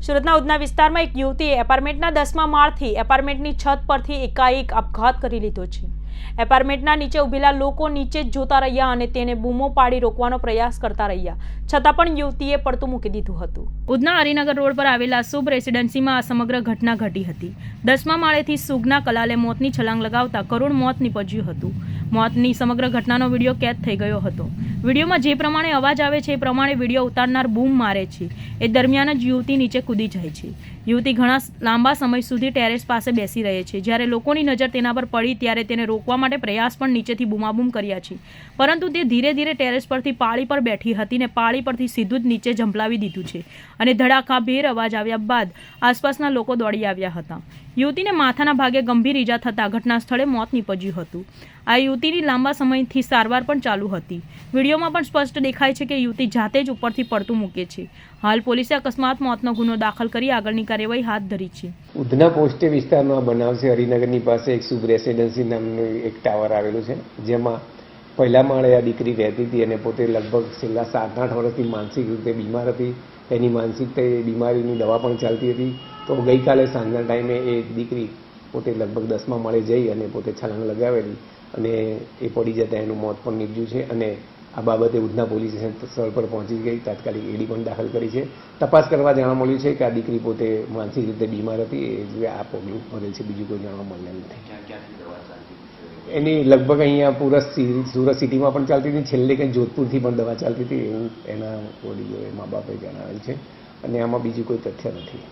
સુરતના ઉધના વિસ્તારમાં એક યુવતીએ એપાર્ટમેન્ટના 10મા માળથી એપાર્ટમેન્ટની છત પરથી એકાએક આપઘાત કરી લીધો છે। એપાર્ટમેન્ટના નીચે ઊભેલા લોકો નીચે જ જોતા રહ્યા અને તેને બૂમો પાડી રોકવાનો પ્રયાસ કરતા રહ્યા, છતાં પણ યુવતીએ પડતું મૂકી દીધું હતું। ઉધના હરિનગર રોડ પર આવેલા શુભ રેસિડેન્સીમાં આ સમગ્ર ઘટના ઘટી હતી। 10મા માળેથી સુગના કલાલે મોતની છલાંગ લગાવતા કરુણ મોત નીપજ્યું હતું। મોતની સમગ્ર ઘટનાનો વિડીયો કેદ થઈ ગયો હતો। વિડીયોમાં જે પ્રમાણે અવાજ આવે છે એ પ્રમાણે વિડીયો ઉતારનાર બૂમ મારે છે। એ દરમિયાન જ યુવતી નીચે કૂદી જાય છે। યુવતી ઘણા લાંબા સમય સુધી ટેરેસ પાસે બેસી રહે છે। જ્યારે લોકોની નજર તેના પર પડી ત્યારે તેને રોકવા માટે પ્રયાસ પણ નીચેથી બૂમાબૂમ કર્યા છે, પરંતુ તે ધીરે ધીરે ટેરેસ પરથી પાળી પર બેઠી હતી ને પાળી પરથી સીધું જ નીચે ઝંપલાવી દીધું છે અને ધડાકાભેર અવાજ આવ્યા બાદ આસપાસના લોકો દોડી આવ્યા હતા। યુવતીને માથાના ભાગે ગંભીર ઈજા થતાં ઘટના સ્થળે મોત નીપજ્યું હતું। આ યુવતીની લાંબા સમયથી સારવાર પણ ચાલુ હતી। વિડીયોમાં પણ સ્પષ્ટ દેખાય છે કે યુવતી જાતે જ ઉપરથી પડતું મૂકે છે। હાલ પોલીસે અકસ્માત મોતનો ગુનો દાખલ કરી આગળની કાર્યવાહી હાથ ધરી છે। ઉધના પોસ્ટે વિસ્તારમાં બનાવ છે। હરિનગરની પાસે એક શુભ રેસિડેન્સી નામનું એક ટાવર આવેલું છે, જેમાં પહેલા માળે આ દીકરી રહેતી હતી અને પોતે લગભગ છેલ્લા 7-8 વર્ષથી માનસિક રીતે બીમાર હતી। એની માનસિક બીમારીની દવા પણ ચાલતી હતી। તો ગઈકાલે સાંજના ટાઈમે એ દીકરી પોતે લગભગ 10મા માળે જઈ અને પોતે છલાંગ લગાવેલી અને એ પડી જતાં એનું મોત પણ નીપજ્યું છે અને આ બાબતે ઉધના પોલીસ સ્ટેશન સ્થળ પર પહોંચી ગઈ, તાત્કાલિક એડી પણ દાખલ કરી છે। તપાસ કરવા જાણવા મળ્યું છે કે આ દીકરી પોતે માનસિક રીતે બીમાર હતી, એ આ પગલું ભરેલ છે। બીજું કોઈ જાણવા મળેલ નથી। એની લગભગ અહીંયા પૂરા સુરત સિટીમાં પણ ચાલતી હતી, છેલ્લે કંઈ જોધપુરથી પણ દવા ચાલતી હતી એવું એના વડીલોએ મા બાપે જણાવેલ છે અને આમાં બીજું કોઈ તથ્ય નથી।